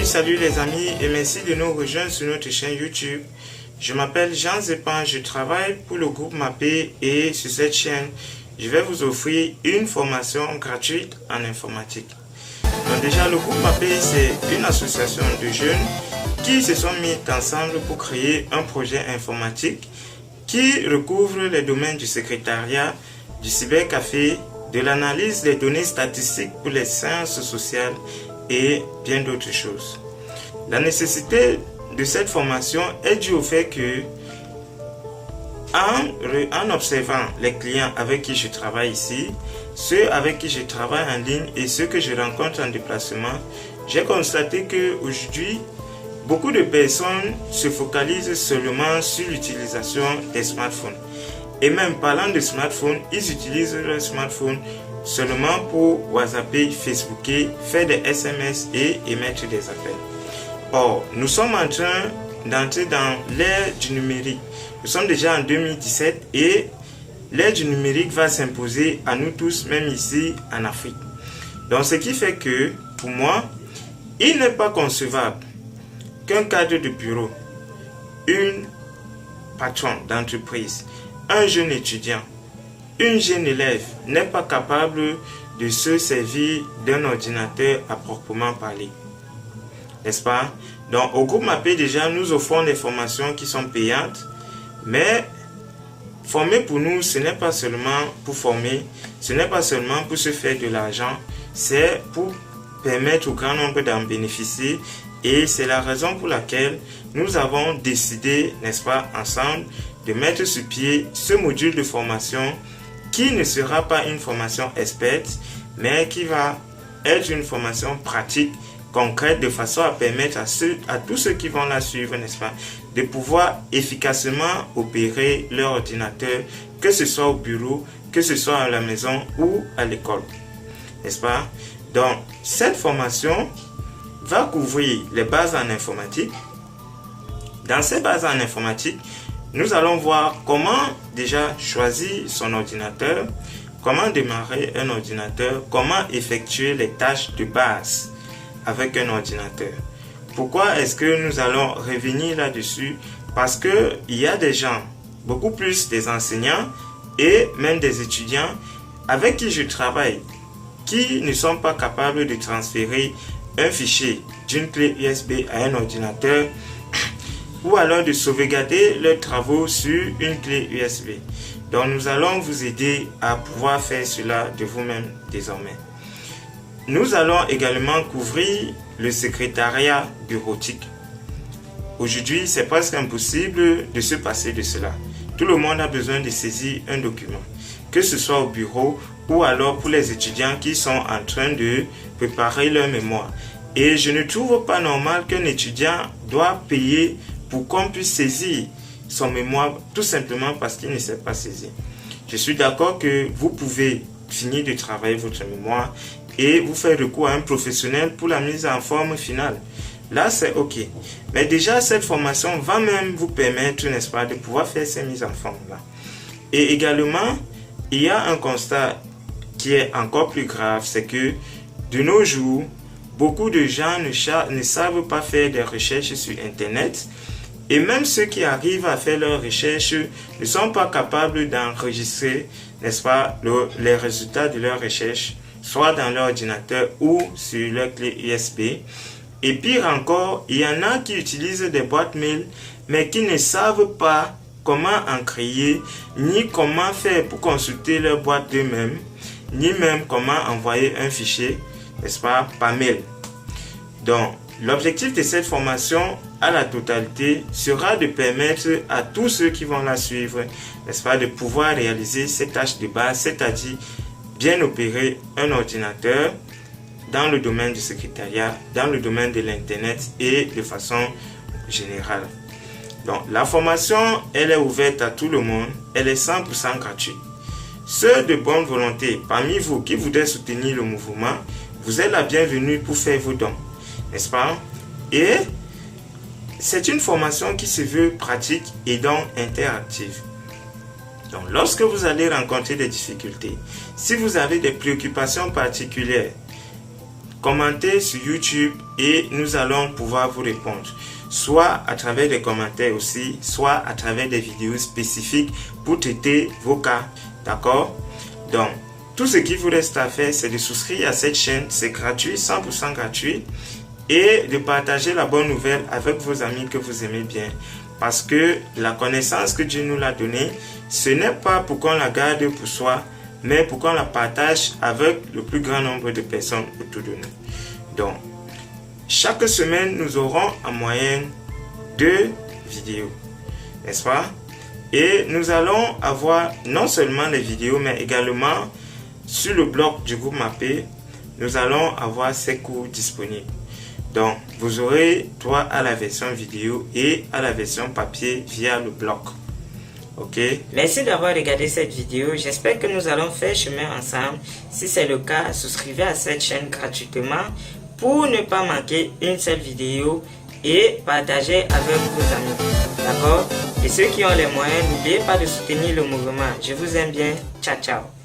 Salut les amis et merci de nous rejoindre sur notre chaîne YouTube. Je m'appelle Jean Zepan, je travaille pour le groupe MAPE et sur cette chaîne, je vais vous offrir une formation gratuite en informatique. Donc déjà, le groupe MAPE, c'est une association de jeunes qui se sont mis ensemble pour créer un projet informatique qui recouvre les domaines du secrétariat, du cybercafé, de l'analyse des données statistiques pour les sciences sociales et bien d'autres choses. La nécessité de cette formation est due au fait que, en observant les clients avec qui je travaille ici, ceux avec qui je travaille en ligne et ceux que je rencontre en déplacement, j'ai constaté qu'aujourd'hui, beaucoup de personnes se focalisent seulement sur l'utilisation des smartphones. Et même parlant de smartphones, ils utilisent leur smartphone seulement pour WhatsApper, Facebooker, faire des SMS et émettre des appels. Or, nous sommes en train d'entrer dans l'ère du numérique. Nous sommes déjà en 2017 et l'ère du numérique va s'imposer à nous tous, même ici en Afrique. Donc, ce qui fait que, pour moi, il n'est pas concevable qu'un cadre de bureau, une patronne d'entreprise, un jeune étudiant, une jeune élève n'est pas capable de se servir d'un ordinateur à proprement parler. N'est-ce pas? Donc, au groupe MAPE, déjà, nous offrons des formations qui sont payantes, mais former pour nous, ce n'est pas seulement pour former, ce n'est pas seulement pour se faire de l'argent, c'est pour permettre au grand nombre d'en bénéficier. Et c'est la raison pour laquelle nous avons décidé, n'est-ce pas, ensemble, de mettre sur pied ce module de formation qui ne sera pas une formation experte, mais qui va être une formation pratique, concrète, de façon à permettre à tous ceux qui vont la suivre, n'est-ce pas, de pouvoir efficacement opérer leur ordinateur, que ce soit au bureau, que ce soit à la maison ou à l'école. N'est-ce pas? Donc, cette formation va couvrir les bases en informatique. Dans ces bases en informatique, nous allons voir comment déjà choisir son ordinateur, comment démarrer un ordinateur, comment effectuer les tâches de base avec un ordinateur. Pourquoi est-ce que nous allons revenir là-dessus? Parce qu'il y a des gens, beaucoup plus des enseignants et même des étudiants avec qui je travaille, qui ne sont pas capables de transférer un fichier d'une clé USB à un ordinateur ou alors de sauvegarder leurs travaux sur une clé USB. Donc nous allons vous aider à pouvoir faire cela de vous-même désormais. Nous allons également couvrir le secrétariat bureautique. Aujourd'hui, c'est presque impossible de se passer de cela. Tout le monde a besoin de saisir un document, que ce soit au bureau ou alors pour les étudiants qui sont en train de préparer leur mémoire. Et je ne trouve pas normal qu'un étudiant doit payer pour qu'on puisse saisir son mémoire tout simplement parce qu'il ne sait pas saisir. Je suis d'accord que vous pouvez finir de travailler votre mémoire et vous faire recours à un professionnel pour la mise en forme finale. Là, c'est OK. Mais déjà, cette formation va même vous permettre, n'est-ce pas, de pouvoir faire ces mises en forme-là. Et également, il y a un constat qui est encore plus grave, c'est que de nos jours, beaucoup de gens ne savent pas faire des recherches sur Internet. Et même ceux qui arrivent à faire leurs recherches ne sont pas capables d'enregistrer, n'est-ce pas, les résultats de leurs recherches, soit dans leur ordinateur ou sur leur clé USB. Et pire encore, il y en a qui utilisent des boîtes mail, mais qui ne savent pas comment en créer, ni comment faire pour consulter leur boîte d'eux-mêmes, ni même comment envoyer un fichier, n'est-ce pas, par mail. Donc, l'objectif de cette formation à la totalité sera de permettre à tous ceux qui vont la suivre, n'est-ce pas, de pouvoir réaliser ces tâches de base, c'est-à-dire bien opérer un ordinateur dans le domaine du secrétariat, dans le domaine de l'Internet et de façon générale. Donc, la formation, elle est ouverte à tout le monde, elle est 100% gratuite. Ceux de bonne volonté parmi vous qui voudraient soutenir le mouvement, vous êtes la bienvenue pour faire vos dons, n'est-ce pas? Et c'est une formation qui se veut pratique et donc interactive. Donc, lorsque vous allez rencontrer des difficultés, si vous avez des préoccupations particulières commentez sur YouTube et nous allons pouvoir vous répondre. Soit à travers des commentaires aussi, soit à travers des vidéos spécifiques pour traiter vos cas. D'accord? Donc, tout ce qu'il vous reste à faire, c'est de souscrire à cette chaîne. C'est gratuit, 100% gratuit. Et de partager la bonne nouvelle avec vos amis que vous aimez bien. Parce que la connaissance que Dieu nous l'a donnée, ce n'est pas pour qu'on la garde pour soi, mais pour qu'on la partage avec le plus grand nombre de personnes autour de nous. Donc, chaque semaine, nous aurons en moyenne 2 vidéos, n'est-ce pas? Et nous allons avoir non seulement les vidéos, mais également sur le blog du groupe Mappé, nous allons avoir ces cours disponibles. Donc, vous aurez droit à la version vidéo et à la version papier via le blog. Ok? Merci d'avoir regardé cette vidéo. J'espère que nous allons faire chemin ensemble. Si c'est le cas, souscrivez à cette chaîne gratuitement pour ne pas manquer une seule vidéo et partagez avec vos amis. D'accord? Et ceux qui ont les moyens, n'oubliez pas de soutenir le mouvement. Je vous aime bien. Ciao, ciao.